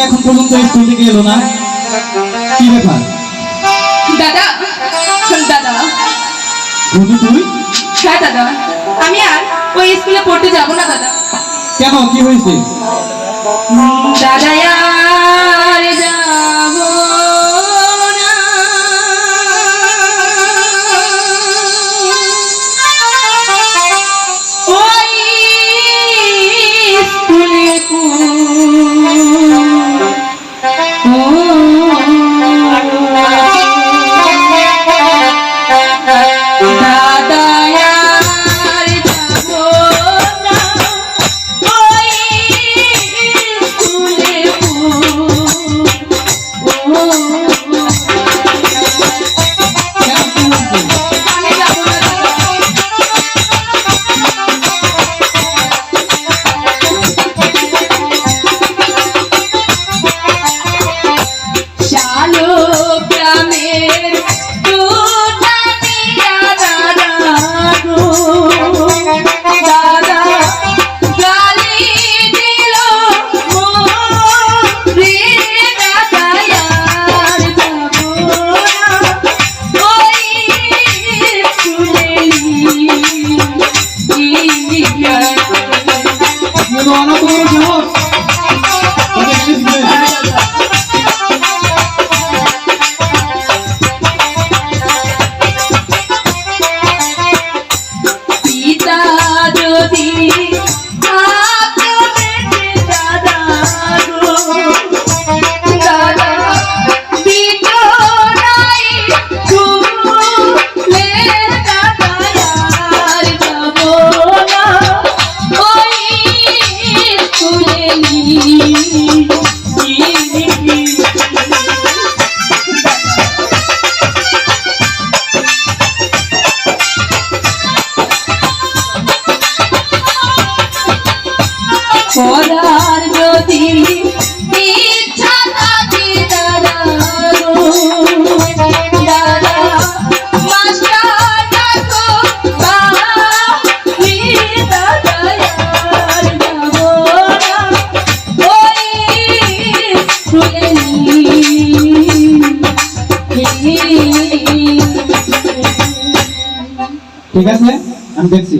এখন পর্যন্ত স্কুল থেকে এলো না, কি ব্যাপার? দাদা দাদা বুঝি তুই? হ্যাঁ দাদা, আমি আর ওই স্কুলে পড়তে যাব না দাদা। কেন, কি হয়েছে? দাদা আর যাব না, ওই স্কুলে পড়ার যদি ইচ্ছা থাকে দাদা গো, দাদা মাস্টার ডাকো বাড়ি, দাদা আর যাব না ওই স্কুলে। ঠিক আছে, আমি দেখছি।